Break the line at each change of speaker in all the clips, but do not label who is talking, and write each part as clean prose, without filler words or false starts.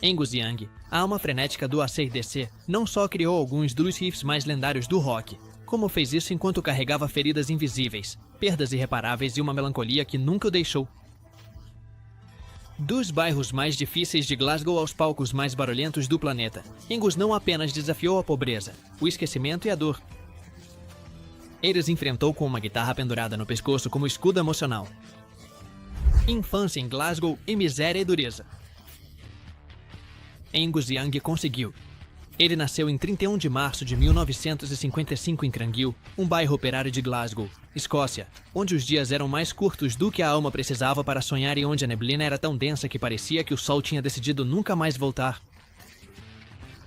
Angus Young, a alma frenética do AC/DC, não só criou alguns dos riffs mais lendários do rock, como fez isso enquanto carregava feridas invisíveis, perdas irreparáveis e uma melancolia que nunca o deixou. Dos bairros mais difíceis de Glasgow aos palcos mais barulhentos do planeta, Angus não apenas desafiou a pobreza, o esquecimento e a dor. Ele os enfrentou com uma guitarra pendurada no pescoço como escudo emocional. Infância em Glasgow e miséria e dureza. Angus Young conseguiu. Ele nasceu em 31 de março de 1955 em Crangill, um bairro operário de Glasgow, Escócia, onde os dias eram mais curtos do que a alma precisava para sonhar e onde a neblina era tão densa que parecia que o sol tinha decidido nunca mais voltar.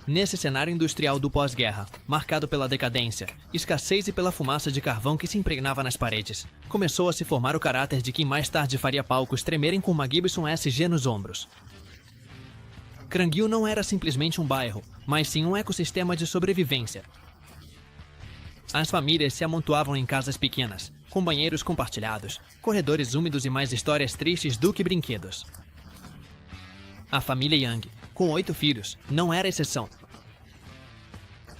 Nesse cenário industrial do pós-guerra, marcado pela decadência, escassez e pela fumaça de carvão que se impregnava nas paredes, começou a se formar o caráter de quem mais tarde faria palcos tremerem com uma Gibson SG nos ombros. Crangill não era simplesmente um bairro, mas sim um ecossistema de sobrevivência. As famílias se amontoavam em casas pequenas, com banheiros compartilhados, corredores úmidos e mais histórias tristes do que brinquedos. A família Young, com 8 filhos, não era exceção.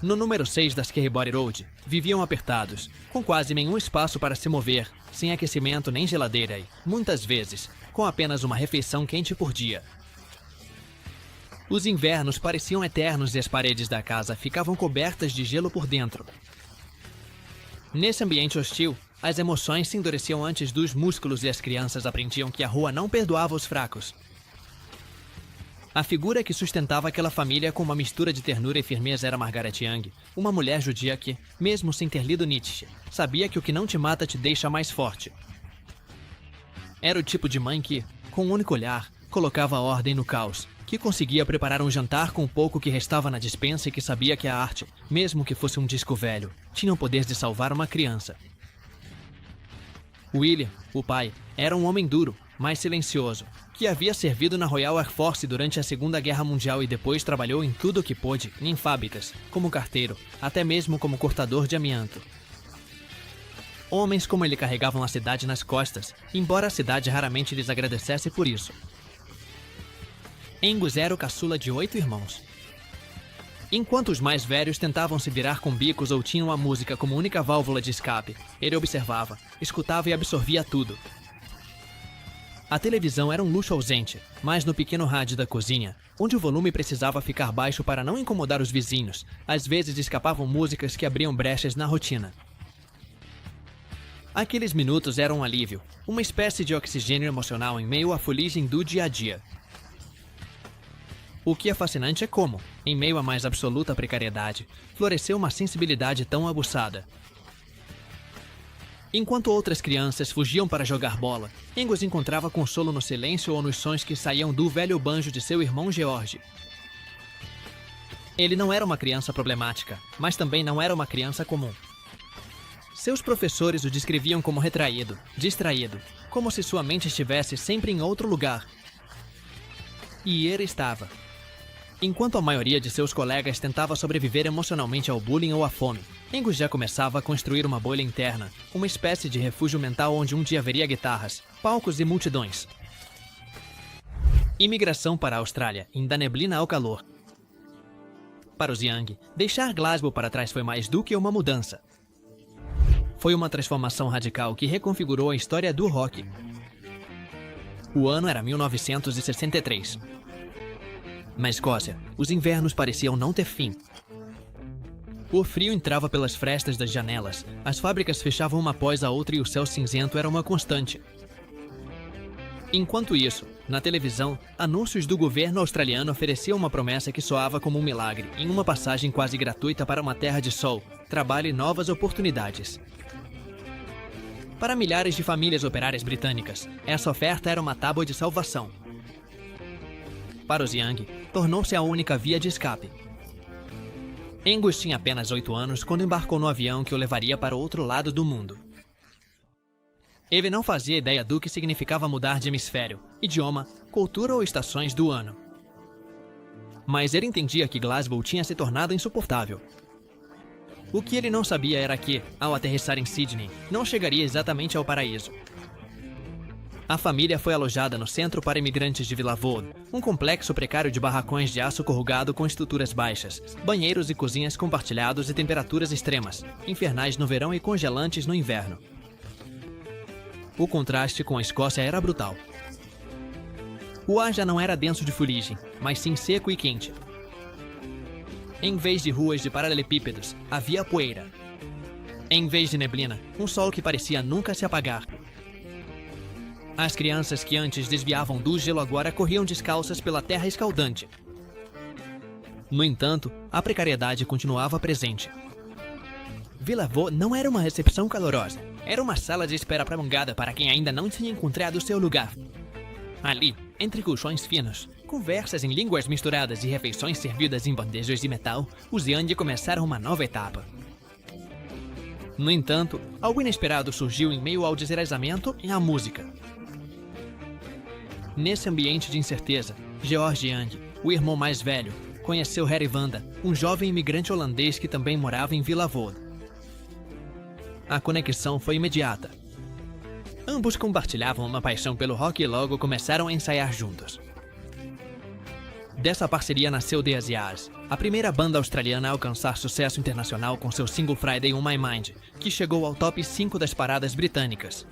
No número 6 da Skerrybory Road, viviam apertados, com quase nenhum espaço para se mover, sem aquecimento nem geladeira e, muitas vezes, com apenas uma refeição quente por dia. Os invernos pareciam eternos e as paredes da casa ficavam cobertas de gelo por dentro. Nesse ambiente hostil, as emoções se endureciam antes dos músculos e as crianças aprendiam que a rua não perdoava os fracos. A figura que sustentava aquela família com uma mistura de ternura e firmeza era Margaret Young, uma mulher judia que, mesmo sem ter lido Nietzsche, sabia que o que não te mata te deixa mais forte. Era o tipo de mãe que, com um único olhar, colocava ordem no caos, que conseguia preparar um jantar com o pouco que restava na despensa e que sabia que a arte, mesmo que fosse um disco velho, tinha o poder de salvar uma criança. William, o pai, era um homem duro, mas silencioso, que havia servido na Royal Air Force durante a Segunda Guerra Mundial e depois trabalhou em tudo o que pôde, em fábricas, como carteiro, até mesmo como cortador de amianto. Homens como ele carregavam a cidade nas costas, embora a cidade raramente lhes agradecesse por isso. Angus era o caçula de 8 irmãos. Enquanto os mais velhos tentavam se virar com bicos ou tinham a música como única válvula de escape, ele observava, escutava e absorvia tudo. A televisão era um luxo ausente, mas no pequeno rádio da cozinha, onde o volume precisava ficar baixo para não incomodar os vizinhos, às vezes escapavam músicas que abriam brechas na rotina. Aqueles minutos eram um alívio, uma espécie de oxigênio emocional em meio à fuligem do dia a dia. O que é fascinante é como, em meio à mais absoluta precariedade, floresceu uma sensibilidade tão aguçada. Enquanto outras crianças fugiam para jogar bola, Angus encontrava consolo no silêncio ou nos sons que saíam do velho banjo de seu irmão George. Ele não era uma criança problemática, mas também não era uma criança comum. Seus professores o descreviam como retraído, distraído, como se sua mente estivesse sempre em outro lugar. E ele estava. Enquanto a maioria de seus colegas tentava sobreviver emocionalmente ao bullying ou à fome, Angus já começava a construir uma bolha interna, uma espécie de refúgio mental onde um dia haveria guitarras, palcos e multidões. Imigração para a Austrália, da neblina ao calor. Para os Young, deixar Glasgow para trás foi mais do que uma mudança. Foi uma transformação radical que reconfigurou a história do rock. O ano era 1963. Na Escócia, os invernos pareciam não ter fim. O frio entrava pelas frestas das janelas, as fábricas fechavam uma após a outra e o céu cinzento era uma constante. Enquanto isso, na televisão, anúncios do governo australiano ofereciam uma promessa que soava como um milagre, em uma passagem quase gratuita para uma terra de sol, trabalho e novas oportunidades. Para milhares de famílias operárias britânicas, essa oferta era uma tábua de salvação. Para os Young, tornou-se a única via de escape. Angus tinha apenas 8 anos quando embarcou no avião que o levaria para o outro lado do mundo. Ele não fazia ideia do que significava mudar de hemisfério, idioma, cultura ou estações do ano. Mas ele entendia que Glasgow tinha se tornado insuportável. O que ele não sabia era que, ao aterrissar em Sydney, não chegaria exatamente ao paraíso. A família foi alojada no Centro para Imigrantes de Vila Vold, um complexo precário de barracões de aço corrugado com estruturas baixas, banheiros e cozinhas compartilhados e temperaturas extremas, infernais no verão e congelantes no inverno. O contraste com a Escócia era brutal. O ar já não era denso de fuligem, mas sim seco e quente. Em vez de ruas de paralelepípedos, havia poeira. Em vez de neblina, um sol que parecia nunca se apagar. As crianças que antes desviavam do gelo agora corriam descalças pela terra escaldante. No entanto, a precariedade continuava presente. Vila Vold não era uma recepção calorosa. Era uma sala de espera prolongada para quem ainda não tinha encontrado seu lugar. Ali, entre colchões finos, conversas em línguas misturadas e refeições servidas em bandejas de metal, os Young começaram uma nova etapa. No entanto, algo inesperado surgiu em meio ao desraisamento e à música. Nesse ambiente de incerteza, George Young, o irmão mais velho, conheceu Harry Vanda, um jovem imigrante holandês que também morava em Vila Vold. A conexão foi imediata. Ambos compartilhavam uma paixão pelo rock e logo começaram a ensaiar juntos. Dessa parceria nasceu The Azyaars, a primeira banda australiana a alcançar sucesso internacional com seu single Friday on My Mind, que chegou ao top 5 das paradas britânicas.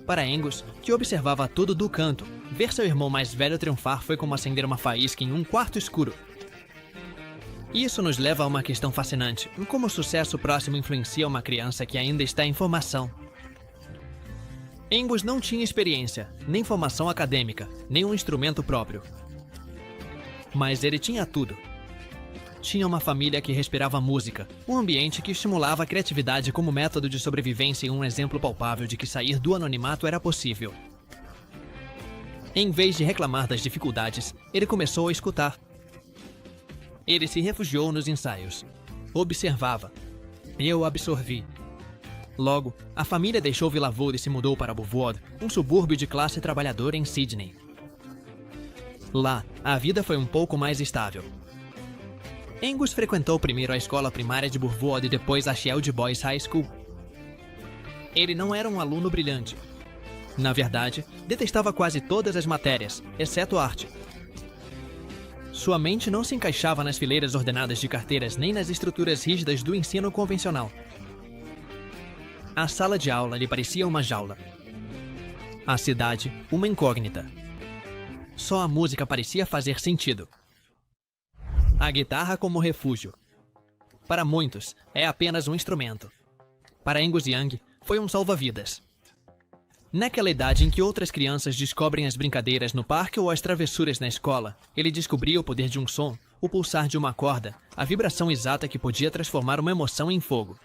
Para Angus, que observava tudo do canto, ver seu irmão mais velho triunfar foi como acender uma faísca em um quarto escuro. Isso nos leva a uma questão fascinante, em como o sucesso próximo influencia uma criança que ainda está em formação. Angus não tinha experiência, nem formação acadêmica, nem um instrumento próprio. Mas ele tinha tudo. Tinha uma família que respirava música, um ambiente que estimulava a criatividade como método de sobrevivência e um exemplo palpável de que sair do anonimato era possível. Em vez de reclamar das dificuldades, ele começou a escutar. Ele se refugiou nos ensaios. Observava. Eu absorvi. Logo, a família deixou Vila Vold e se mudou para Burwood, um subúrbio de classe trabalhadora em Sydney. Lá, a vida foi um pouco mais estável. Angus frequentou primeiro a escola primária de Burwood e depois a Shield Boys High School. Ele não era um aluno brilhante. Na verdade, detestava quase todas as matérias, exceto arte. Sua mente não se encaixava nas fileiras ordenadas de carteiras nem nas estruturas rígidas do ensino convencional. A sala de aula lhe parecia uma jaula. A cidade, uma incógnita. Só a música parecia fazer sentido. A guitarra como refúgio. Para muitos, é apenas um instrumento. Para Angus Young, foi um salva-vidas. Naquela idade em que outras crianças descobrem as brincadeiras no parque ou as travessuras na escola, ele descobria o poder de um som, o pulsar de uma corda, a vibração exata que podia transformar uma emoção em fogo.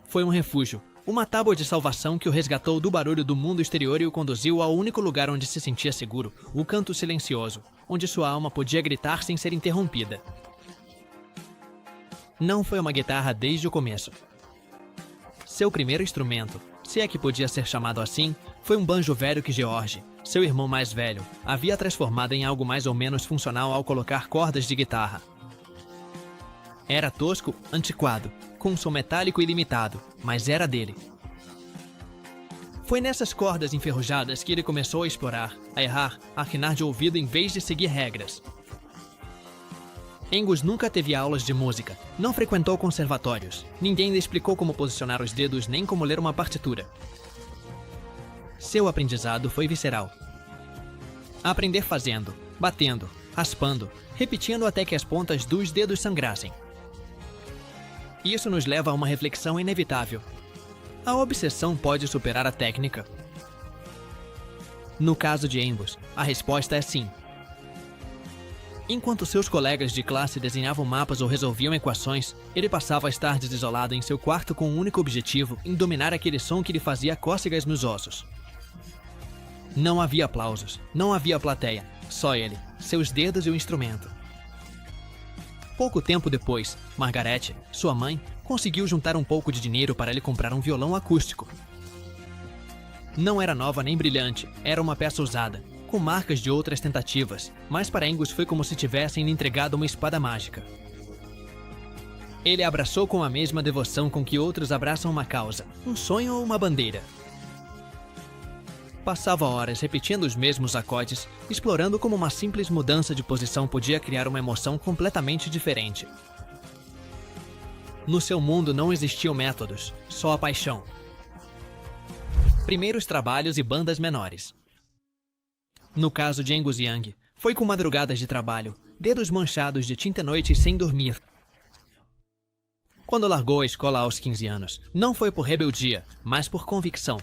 Foi um refúgio, uma tábua de salvação que o resgatou do barulho do mundo exterior e o conduziu ao único lugar onde se sentia seguro, o canto silencioso, onde sua alma podia gritar sem ser interrompida. Não foi uma guitarra desde o começo. Seu primeiro instrumento, se é que podia ser chamado assim, foi um banjo velho que George, seu irmão mais velho, havia transformado em algo mais ou menos funcional ao colocar cordas de guitarra. Era tosco, antiquado, com um som metálico e limitado, mas era dele. Foi nessas cordas enferrujadas que ele começou a explorar, a errar, a afinar de ouvido em vez de seguir regras. Angus nunca teve aulas de música, não frequentou conservatórios, ninguém lhe explicou como posicionar os dedos nem como ler uma partitura. Seu aprendizado foi visceral. Aprender fazendo, batendo, raspando, repetindo até que as pontas dos dedos sangrassem. Isso nos leva a uma reflexão inevitável. A obsessão pode superar a técnica? No caso de Angus, a resposta é sim. Enquanto seus colegas de classe desenhavam mapas ou resolviam equações, ele passava as tardes isolado em seu quarto com um único objetivo em dominar aquele som que lhe fazia cócegas nos ossos. Não havia aplausos, não havia plateia, só ele, seus dedos e o instrumento. Pouco tempo depois, Margaret, sua mãe, conseguiu juntar um pouco de dinheiro para lhe comprar um violão acústico. Não era nova nem brilhante, era uma peça usada, com marcas de outras tentativas, mas para Angus foi como se tivessem lhe entregado uma espada mágica. Ele a abraçou com a mesma devoção com que outros abraçam uma causa, um sonho ou uma bandeira. Passava horas repetindo os mesmos acordes, explorando como uma simples mudança de posição podia criar uma emoção completamente diferente. No seu mundo não existiam métodos, só a paixão. Primeiros trabalhos e bandas menores. No caso de Angus Young, foi com madrugadas de trabalho, dedos manchados de tinta noite e sem dormir. Quando largou a escola aos 15 anos, não foi por rebeldia, mas por convicção.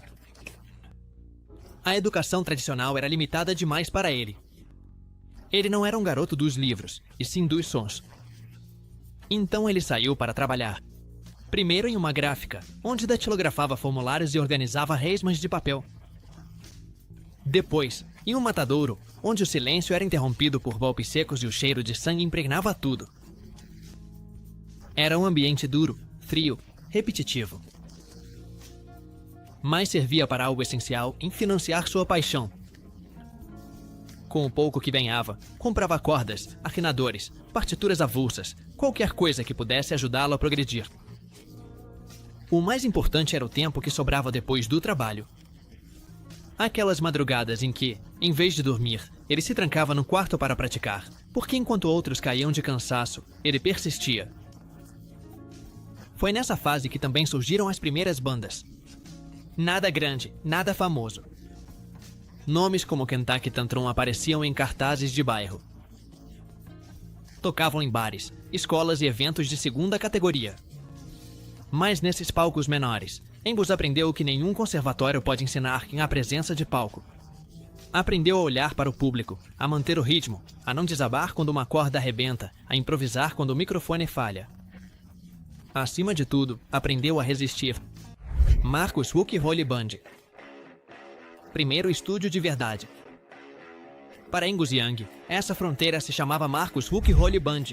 A educação tradicional era limitada demais para ele. Ele não era um garoto dos livros, e sim dos sons. Então ele saiu para trabalhar. Primeiro em uma gráfica, onde datilografava formulários e organizava resmas de papel. Depois, em um matadouro, onde o silêncio era interrompido por golpes secos e o cheiro de sangue impregnava tudo. Era um ambiente duro, frio, repetitivo. Mas servia para algo essencial em financiar sua paixão. Com o pouco que ganhava, comprava cordas, afinadores, partituras avulsas, qualquer coisa que pudesse ajudá-lo a progredir. O mais importante era o tempo que sobrava depois do trabalho. Aquelas madrugadas em que, em vez de dormir, ele se trancava no quarto para praticar, porque enquanto outros caíam de cansaço, ele persistia. Foi nessa fase que também surgiram as primeiras bandas. Nada grande, nada famoso. Nomes como Kentucky Tantrum apareciam em cartazes de bairro. Tocavam em bares, escolas e eventos de segunda categoria. Mas nesses palcos menores, Angus aprendeu o que nenhum conservatório pode ensinar em a presença de palco. Aprendeu a olhar para o público, a manter o ritmo, a não desabar quando uma corda arrebenta, a improvisar quando o microfone falha. Acima de tudo, aprendeu a resistir. Marcus Hook Holy Band. Primeiro estúdio de verdade. Para Angus Young, essa fronteira se chamava Marcus Hook Holy Band.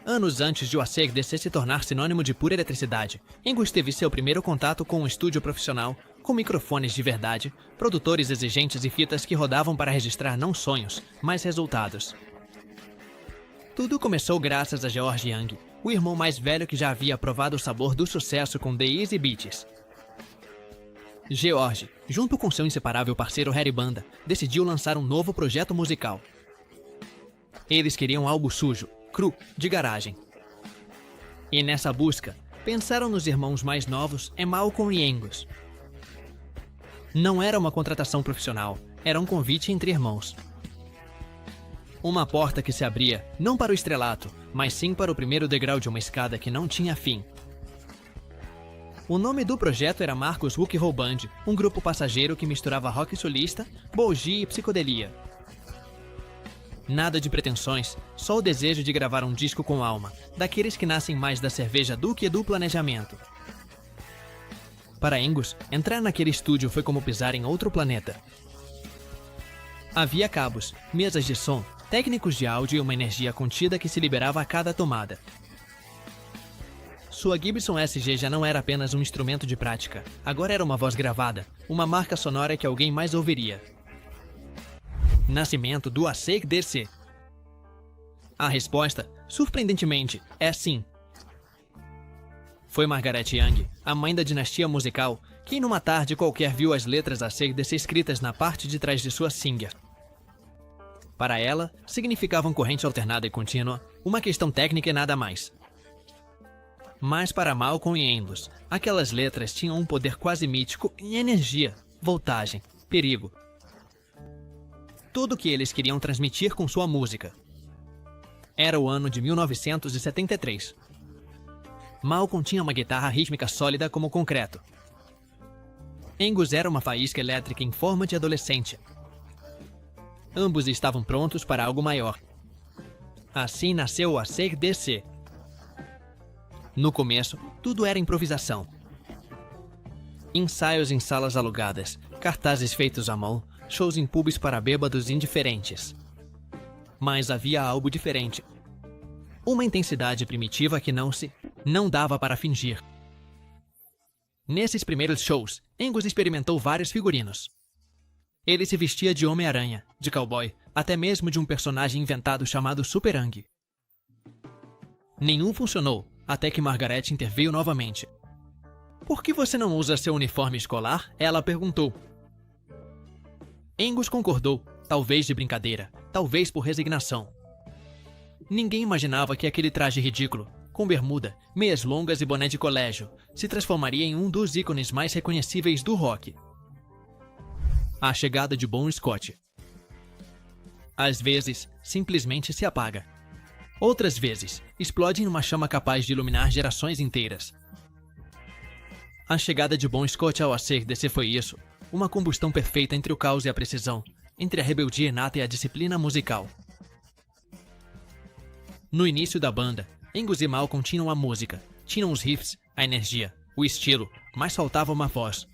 Anos antes de o ACDC se tornar sinônimo de pura eletricidade, Angus teve seu primeiro contato com um estúdio profissional, com microfones de verdade, produtores exigentes e fitas que rodavam para registrar não sonhos, mas resultados. Tudo começou graças a George Young, o irmão mais velho que já havia provado o sabor do sucesso com The Easy Beats. George, junto com seu inseparável parceiro Harry Banda, decidiu lançar um novo projeto musical. Eles queriam algo sujo, cru, de garagem. E nessa busca, pensaram nos irmãos mais novos, Malcolm e Angus. Não era uma contratação profissional, era um convite entre irmãos. Uma porta que se abria, não para o estrelato, mas sim para o primeiro degrau de uma escada que não tinha fim. O nome do projeto era Marcus Hook Roll Band, um grupo passageiro que misturava rock solista, bougie e psicodelia. Nada de pretensões, só o desejo de gravar um disco com alma, daqueles que nascem mais da cerveja do que do planejamento. Para Angus, entrar naquele estúdio foi como pisar em outro planeta. Havia cabos, mesas de som, técnicos de áudio e uma energia contida que se liberava a cada tomada. Sua Gibson SG já não era apenas um instrumento de prática, agora era uma voz gravada, uma marca sonora que alguém mais ouviria. Nascimento do ACDC. A resposta, surpreendentemente, é sim. Foi Margaret Young, a mãe da dinastia musical, quem numa tarde qualquer viu as letras ACDC escritas na parte de trás de sua Singer. Para ela, significavam corrente alternada e contínua, uma questão técnica e nada mais. Mas para Malcolm e Angus, aquelas letras tinham um poder quase mítico em energia, voltagem, perigo. Tudo o que eles queriam transmitir com sua música. Era o ano de 1973. Malcolm tinha uma guitarra rítmica sólida como concreto. Angus era uma faísca elétrica em forma de adolescente. Ambos estavam prontos para algo maior. Assim nasceu o ACDC. No começo, tudo era improvisação. Ensaios em salas alugadas, cartazes feitos à mão, shows em pubs para bêbados indiferentes. Mas havia algo diferente. Uma intensidade primitiva que não dava para fingir. Nesses primeiros shows, Angus experimentou vários figurinos. Ele se vestia de Homem-Aranha, de cowboy, até mesmo de um personagem inventado chamado Super-Ang. Nenhum funcionou, até que Margaret interveio novamente. "Por que você não usa seu uniforme escolar?" ela perguntou. Angus concordou, talvez de brincadeira, talvez por resignação. Ninguém imaginava que aquele traje ridículo, com bermuda, meias longas e boné de colégio, se transformaria em um dos ícones mais reconhecíveis do rock. A chegada de Bon Scott. Às vezes, simplesmente se apaga. Outras vezes, explode em uma chama capaz de iluminar gerações inteiras. A chegada de Bon Scott ao ACDC foi isso, uma combustão perfeita entre o caos e a precisão, entre a rebeldia inata e a disciplina musical. No início da banda, Angus e Malcolm tinham a música, tinham os riffs, a energia, o estilo, mas faltava uma voz.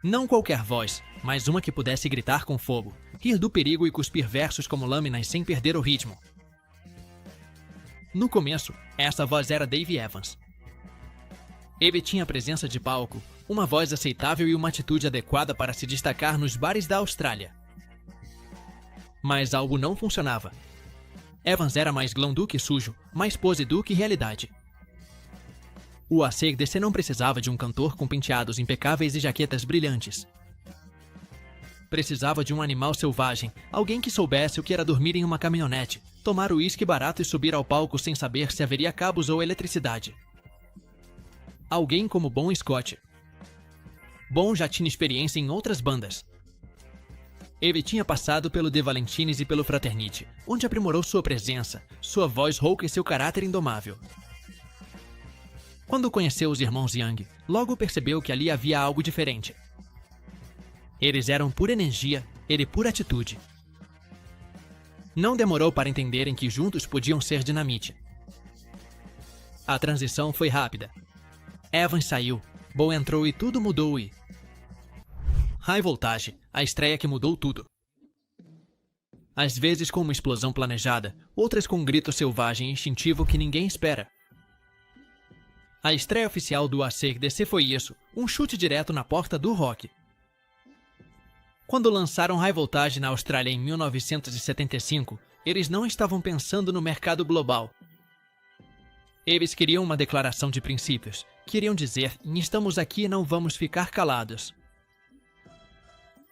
Não qualquer voz, mas uma que pudesse gritar com fogo, rir do perigo e cuspir versos como lâminas sem perder o ritmo. No começo, essa voz era Dave Evans. Ele tinha presença de palco, uma voz aceitável e uma atitude adequada para se destacar nos bares da Austrália. Mas algo não funcionava. Evans era mais glam do que sujo, mais pose do que realidade. O AC/DC não precisava de um cantor com penteados impecáveis e jaquetas brilhantes. Precisava de um animal selvagem, alguém que soubesse o que era dormir em uma caminhonete, tomar uísque barato e subir ao palco sem saber se haveria cabos ou eletricidade. Alguém como Bon Scott. Bon já tinha experiência em outras bandas. Ele tinha passado pelo The Valentines e pelo Fraternity, onde aprimorou sua presença, sua voz rouca e seu caráter indomável. Quando conheceu os irmãos Young, logo percebeu que ali havia algo diferente. Eles eram pura energia, ele pura atitude. Não demorou para entenderem que juntos podiam ser dinamite. A transição foi rápida. Evans saiu, Bon entrou e tudo mudou e... High Voltage, a estreia que mudou tudo. Às vezes com uma explosão planejada, outras com um grito selvagem e instintivo que ninguém espera. A estreia oficial do AC/DC foi isso, um chute direto na porta do rock. Quando lançaram High Voltage na Austrália em 1975, eles não estavam pensando no mercado global. Eles queriam uma declaração de princípios. Queriam dizer, estamos aqui e não vamos ficar calados.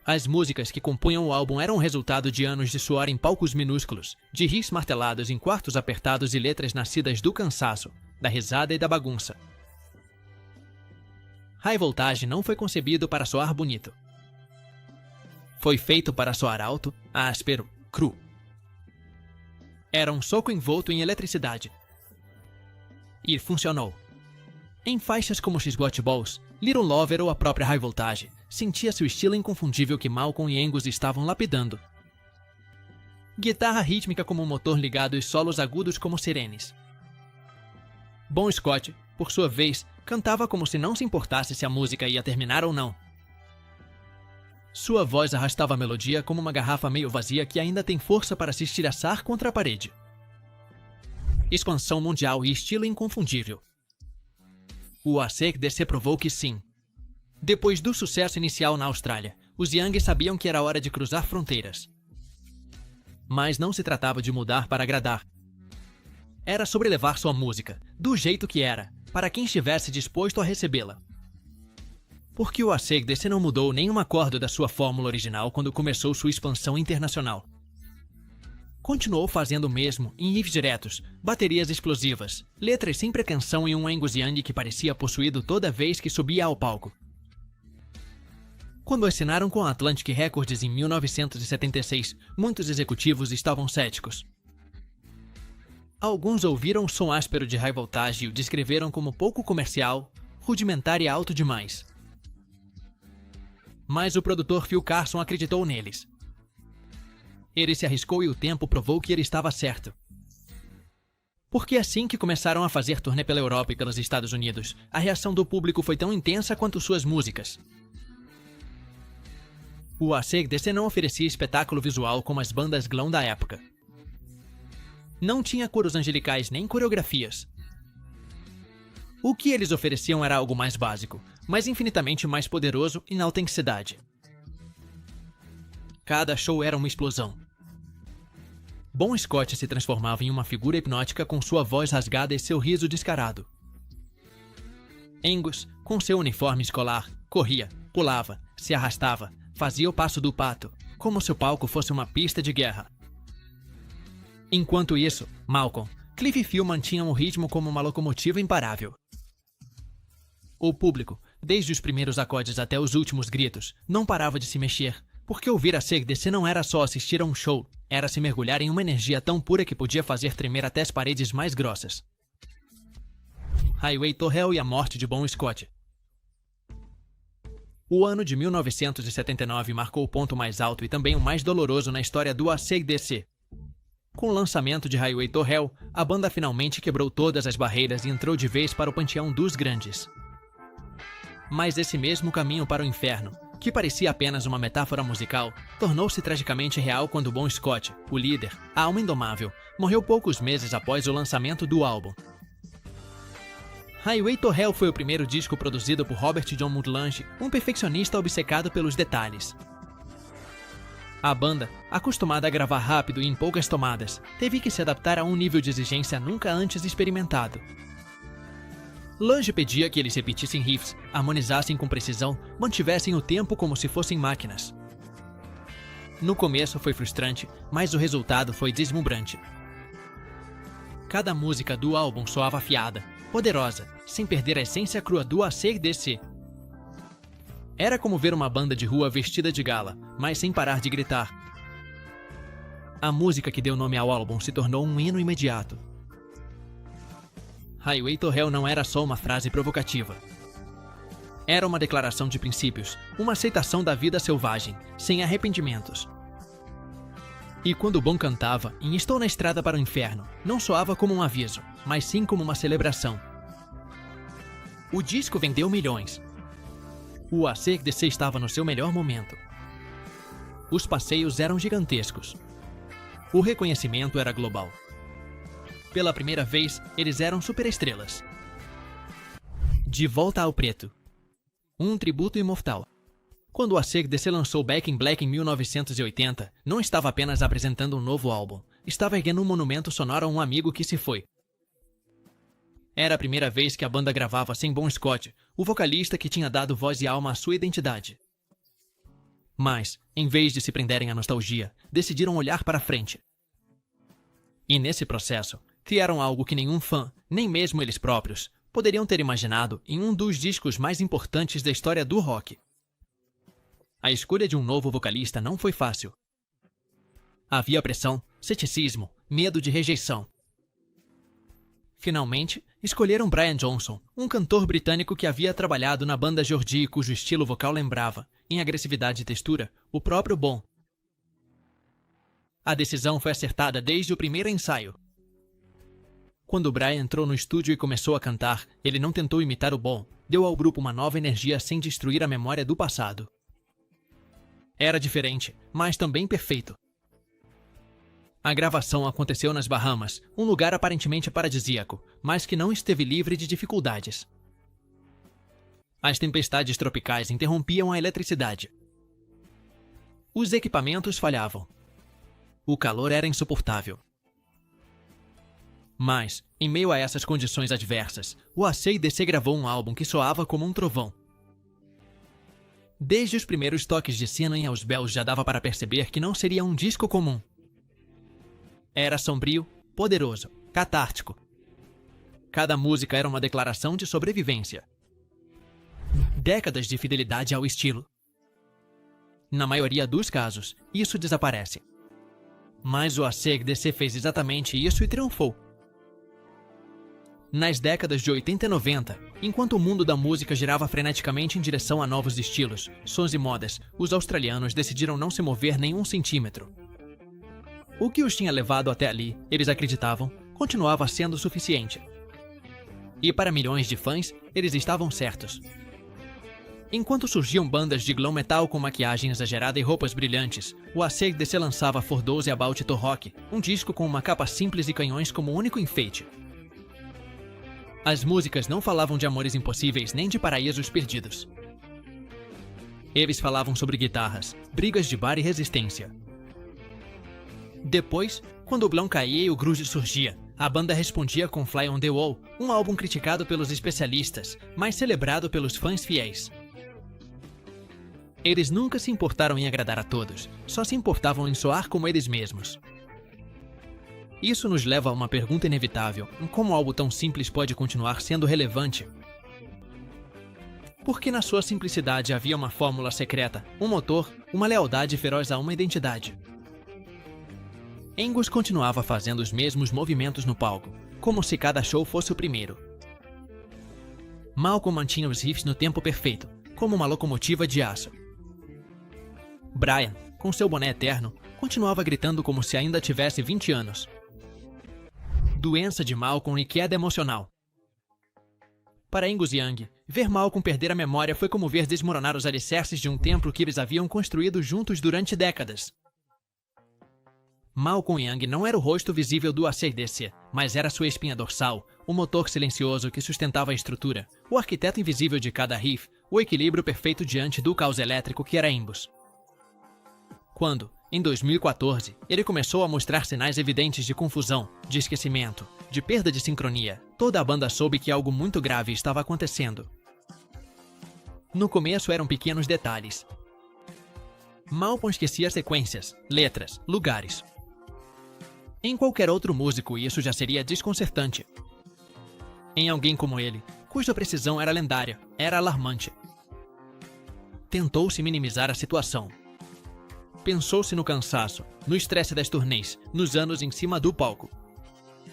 As músicas que compunham o álbum eram o resultado de anos de suor em palcos minúsculos, de riffs martelados em quartos apertados e letras nascidas do cansaço, da risada e da bagunça. High Voltage não foi concebido para soar bonito. Foi feito para soar alto, áspero, cru. Era um soco envolto em eletricidade. E funcionou. Em faixas como X-Got Balls, Little Lover ou a própria High Voltage, sentia-se o estilo inconfundível que Malcolm e Angus estavam lapidando. Guitarra rítmica como um motor ligado e solos agudos como sirenes. Bon Scott, por sua vez, cantava como se não se importasse se a música ia terminar ou não. Sua voz arrastava a melodia como uma garrafa meio vazia que ainda tem força para se estilhaçar contra a parede. Expansão mundial e estilo inconfundível. O AC/DC provou que sim. Depois do sucesso inicial na Austrália, os Young sabiam que era hora de cruzar fronteiras. Mas não se tratava de mudar para agradar. Era sobre levar sua música, do jeito que era, para quem estivesse disposto a recebê-la. Porque o AC/DC não mudou nenhum acorde da sua fórmula original quando começou sua expansão internacional. Continuou fazendo o mesmo em riffs diretos, baterias explosivas, letras sem pretensão e um Angus Young que parecia possuído toda vez que subia ao palco. Quando assinaram com a Atlantic Records em 1976, muitos executivos estavam céticos. Alguns ouviram o som áspero de High Voltage e o descreveram como pouco comercial, rudimentar e alto demais. Mas o produtor Phil Carson acreditou neles. Ele se arriscou e o tempo provou que ele estava certo. Porque assim que começaram a fazer turnê pela Europa e pelos Estados Unidos, a reação do público foi tão intensa quanto suas músicas. O AC/DC não oferecia espetáculo visual como as bandas glam da época. Não tinha coros angelicais nem coreografias. O que eles ofereciam era algo mais básico, mas infinitamente mais poderoso e na autenticidade. Cada show era uma explosão. Bon Scott se transformava em uma figura hipnótica com sua voz rasgada e seu riso descarado. Angus, com seu uniforme escolar, corria, pulava, se arrastava, fazia o passo do pato, como se o palco fosse uma pista de guerra. Enquanto isso, Malcolm, Cliff e Phil mantinham o ritmo como uma locomotiva imparável. O público, desde os primeiros acordes até os últimos gritos, não parava de se mexer, porque ouvir a ACDC não era só assistir a um show, era se mergulhar em uma energia tão pura que podia fazer tremer até as paredes mais grossas. Highway to Hell e a morte de Bon Scott. O ano de 1979 marcou o ponto mais alto e também o mais doloroso na história do AC/DC. Com o lançamento de Highway to Hell, a banda finalmente quebrou todas as barreiras e entrou de vez para o panteão dos grandes. Mas esse mesmo caminho para o inferno, que parecia apenas uma metáfora musical, tornou-se tragicamente real quando Bon Scott, o líder, a alma indomável, morreu poucos meses após o lançamento do álbum. Highway to Hell foi o primeiro disco produzido por Robert John Muntlange, um perfeccionista obcecado pelos detalhes. A banda, acostumada a gravar rápido e em poucas tomadas, teve que se adaptar a um nível de exigência nunca antes experimentado. Lange pedia que eles repetissem riffs, harmonizassem com precisão, mantivessem o tempo como se fossem máquinas. No começo foi frustrante, mas o resultado foi deslumbrante. Cada música do álbum soava afiada, poderosa, sem perder a essência crua do AC/DC. Era como ver uma banda de rua vestida de gala, mas sem parar de gritar. A música que deu nome ao álbum se tornou um hino imediato. Highway to Hell não era só uma frase provocativa. Era uma declaração de princípios, uma aceitação da vida selvagem, sem arrependimentos. E quando Bon cantava em Estou na Estrada para o Inferno, não soava como um aviso, mas sim como uma celebração. O disco vendeu milhões. O AC/DC estava no seu melhor momento. Os passeios eram gigantescos. O reconhecimento era global. Pela primeira vez, eles eram superestrelas. De Volta ao Preto. Um tributo imortal. Quando o AC/DC lançou Back in Black em 1980, não estava apenas apresentando um novo álbum, estava erguendo um monumento sonoro a um amigo que se foi. Era a primeira vez que a banda gravava sem Bon Scott, o vocalista que tinha dado voz e alma à sua identidade. Mas, em vez de se prenderem à nostalgia, decidiram olhar para frente. E nesse processo, criaram algo que nenhum fã, nem mesmo eles próprios, poderiam ter imaginado em um dos discos mais importantes da história do rock. A escolha de um novo vocalista não foi fácil. Havia pressão, ceticismo, medo de rejeição. Finalmente, escolheram Brian Johnson, um cantor britânico que havia trabalhado na banda Geordie e cujo estilo vocal lembrava, em agressividade e textura, o próprio Bon. A decisão foi acertada desde o primeiro ensaio. Quando Brian entrou no estúdio e começou a cantar, ele não tentou imitar o Bon, deu ao grupo uma nova energia sem destruir a memória do passado. Era diferente, mas também perfeito. A gravação aconteceu nas Bahamas, um lugar aparentemente paradisíaco, mas que não esteve livre de dificuldades. As tempestades tropicais interrompiam a eletricidade. Os equipamentos falhavam. O calor era insuportável. Mas, em meio a essas condições adversas, o AC/DC gravou um álbum que soava como um trovão. Desde os primeiros toques de Sinner em Aos Bells já dava para perceber que não seria um disco comum. Era sombrio, poderoso, catártico. Cada música era uma declaração de sobrevivência. Décadas de fidelidade ao estilo. Na maioria dos casos, isso desaparece. Mas o AC/DC fez exatamente isso e triunfou. Nas décadas de 80 e 90, enquanto o mundo da música girava freneticamente em direção a novos estilos, sons e modas, os australianos decidiram não se mover nem um centímetro. O que os tinha levado até ali, eles acreditavam, continuava sendo suficiente. E para milhões de fãs, eles estavam certos. Enquanto surgiam bandas de glam metal com maquiagem exagerada e roupas brilhantes, o AC/DC lançava For Those About to Rock, um disco com uma capa simples e canhões como único enfeite. As músicas não falavam de amores impossíveis nem de paraísos perdidos. Eles falavam sobre guitarras, brigas de bar e resistência. Depois, quando o glam caía e o grunge surgia, a banda respondia com Fly on the Wall, um álbum criticado pelos especialistas, mas celebrado pelos fãs fiéis. Eles nunca se importaram em agradar a todos, só se importavam em soar como eles mesmos. Isso nos leva a uma pergunta inevitável: como algo tão simples pode continuar sendo relevante? Porque na sua simplicidade havia uma fórmula secreta, um motor, uma lealdade feroz a uma identidade. Angus continuava fazendo os mesmos movimentos no palco, como se cada show fosse o primeiro. Malcolm mantinha os riffs no tempo perfeito, como uma locomotiva de aço. Brian, com seu boné eterno, continuava gritando como se ainda tivesse 20 anos. Doença de Malcolm e queda emocional. Para Angus Young, ver Malcolm perder a memória foi como ver desmoronar os alicerces de um templo que eles haviam construído juntos durante décadas. Malcolm Young não era o rosto visível do AC/DC, mas era sua espinha dorsal, o motor silencioso que sustentava a estrutura, o arquiteto invisível de cada riff, o equilíbrio perfeito diante do caos elétrico que era Angus. Quando, em 2014, ele começou a mostrar sinais evidentes de confusão, de esquecimento, de perda de sincronia, toda a banda soube que algo muito grave estava acontecendo. No começo eram pequenos detalhes. Malcolm esquecia sequências, letras, lugares. Em qualquer outro músico isso já seria desconcertante. Em alguém como ele, cuja precisão era lendária, era alarmante. Tentou-se minimizar a situação. Pensou-se no cansaço, no estresse das turnês, nos anos em cima do palco.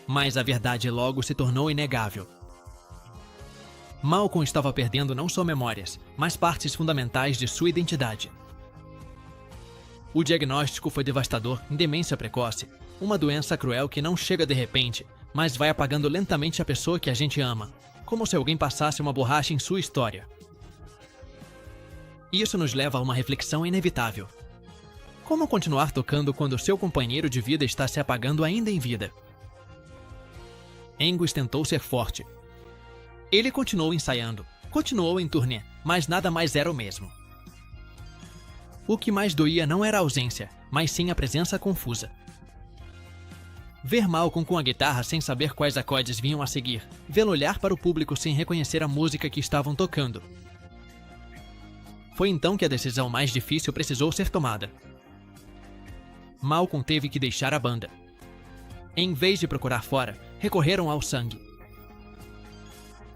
Mas a verdade logo se tornou inegável. Malcolm estava perdendo não só memórias, mas partes fundamentais de sua identidade. O diagnóstico foi devastador em demência precoce, uma doença cruel que não chega de repente, mas vai apagando lentamente a pessoa que a gente ama, como se alguém passasse uma borracha em sua história. Isso nos leva a uma reflexão inevitável. Como continuar tocando quando seu companheiro de vida está se apagando ainda em vida? Angus tentou ser forte. Ele continuou ensaiando, continuou em turnê, mas nada mais era o mesmo. O que mais doía não era a ausência, mas sim a presença confusa. Ver Malcolm com a guitarra sem saber quais acordes vinham a seguir, vê-lo olhar para o público sem reconhecer a música que estavam tocando. Foi então que a decisão mais difícil precisou ser tomada. Malcolm teve que deixar a banda. Em vez de procurar fora, recorreram ao sangue.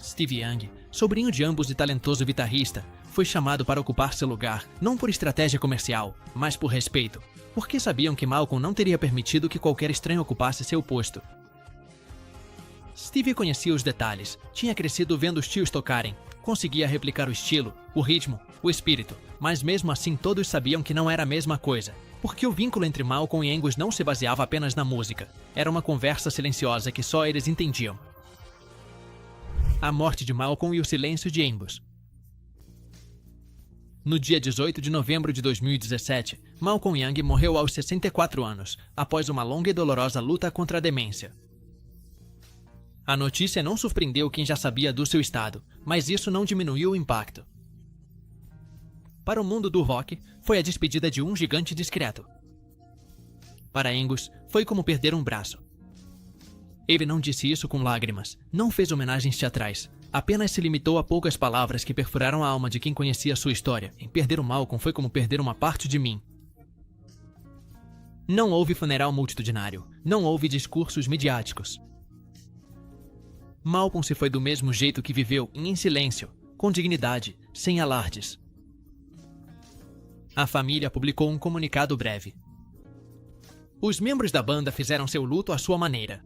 Steve Young, sobrinho de ambos e talentoso guitarrista, foi chamado para ocupar seu lugar, não por estratégia comercial, mas por respeito, porque sabiam que Malcolm não teria permitido que qualquer estranho ocupasse seu posto. Steve conhecia os detalhes, tinha crescido vendo os tios tocarem, conseguia replicar o estilo, o ritmo, o espírito, mas mesmo assim todos sabiam que não era a mesma coisa. Porque o vínculo entre Malcolm e Angus não se baseava apenas na música. Era uma conversa silenciosa que só eles entendiam. A morte de Malcolm e o silêncio de Angus. No dia 18 de novembro de 2017, Malcolm Young morreu aos 64 anos, após uma longa e dolorosa luta contra a demência. A notícia não surpreendeu quem já sabia do seu estado, mas isso não diminuiu o impacto. Para o mundo do rock, foi a despedida de um gigante discreto. Para Angus, foi como perder um braço. Ele não disse isso com lágrimas, não fez homenagens teatrais, apenas se limitou a poucas palavras que perfuraram a alma de quem conhecia sua história. Em perder o Malcolm foi como perder uma parte de mim. Não houve funeral multitudinário, não houve discursos midiáticos. Malcolm se foi do mesmo jeito que viveu, em silêncio, com dignidade, sem alardes. A família publicou um comunicado breve. Os membros da banda fizeram seu luto à sua maneira.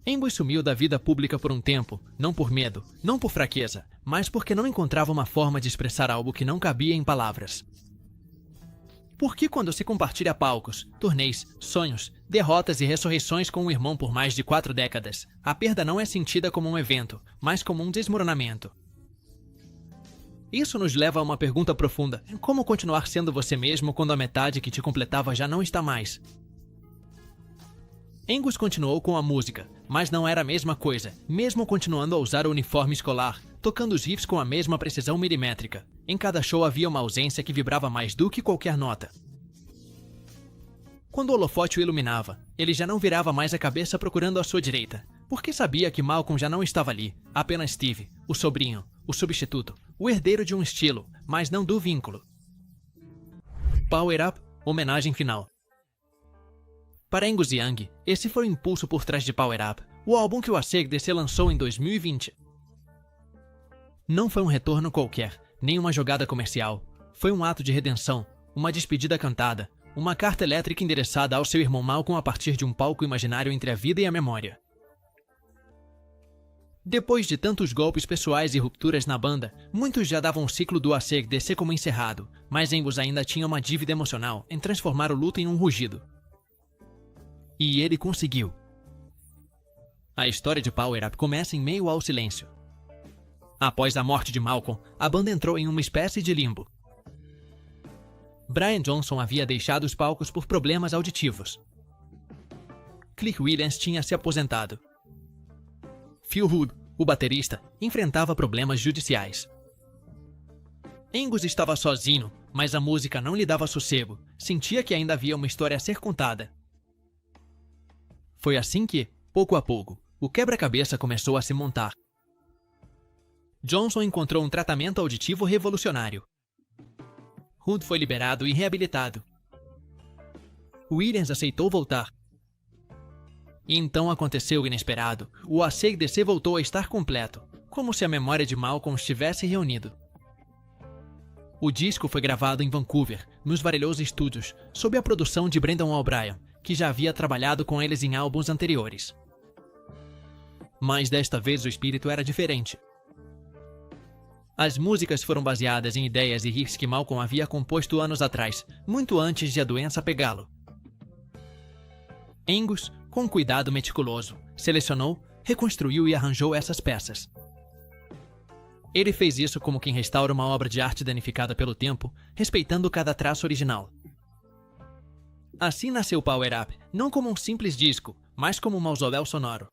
Angus sumiu da vida pública por um tempo, não por medo, não por fraqueza, mas porque não encontrava uma forma de expressar algo que não cabia em palavras. Porque quando se compartilha palcos, turnês, sonhos, derrotas e ressurreições com um irmão por mais de 4 décadas, a perda não é sentida como um evento, mas como um desmoronamento. Isso nos leva a uma pergunta profunda: como continuar sendo você mesmo quando a metade que te completava já não está mais? Angus continuou com a música, mas não era a mesma coisa, mesmo continuando a usar o uniforme escolar, tocando os riffs com a mesma precisão milimétrica. Em cada show havia uma ausência que vibrava mais do que qualquer nota. Quando o holofote o iluminava, ele já não virava mais a cabeça procurando à sua direita, porque sabia que Malcolm já não estava ali, apenas Steve, o sobrinho, o substituto, o herdeiro de um estilo, mas não do vínculo. Power Up, homenagem final. Para Angus Young, esse foi o impulso por trás de Power Up, o álbum que o ACDC lançou em 2020. Não foi um retorno qualquer, nem uma jogada comercial. Foi um ato de redenção, uma despedida cantada, uma carta elétrica endereçada ao seu irmão Malcolm a partir de um palco imaginário entre a vida e a memória. Depois de tantos golpes pessoais e rupturas na banda, muitos já davam o ciclo do ACDC como encerrado, mas Angus ainda tinha uma dívida emocional em transformar o luto em um rugido. E ele conseguiu. A história de Power Up começa em meio ao silêncio. Após a morte de Malcolm, a banda entrou em uma espécie de limbo. Brian Johnson havia deixado os palcos por problemas auditivos. Cliff Williams tinha se aposentado. Phil Hood, o baterista, enfrentava problemas judiciais. Angus estava sozinho, mas a música não lhe dava sossego. Sentia que ainda havia uma história a ser contada. Foi assim que, pouco a pouco, o quebra-cabeça começou a se montar. Johnson encontrou um tratamento auditivo revolucionário. Hood foi liberado e reabilitado. Williams aceitou voltar. E então aconteceu o inesperado. O ACDC voltou a estar completo, como se a memória de Malcolm estivesse reunido. O disco foi gravado em Vancouver, nos Varelhosa Studios, sob a produção de Brendan O'Brien, que já havia trabalhado com eles em álbuns anteriores. Mas desta vez o espírito era diferente. As músicas foram baseadas em ideias e riffs que Malcolm havia composto anos atrás, muito antes de a doença pegá-lo. Angus, com cuidado meticuloso, selecionou, reconstruiu e arranjou essas peças. Ele fez isso como quem restaura uma obra de arte danificada pelo tempo, respeitando cada traço original. Assim nasceu Power Up, não como um simples disco, mas como um mausoléu sonoro.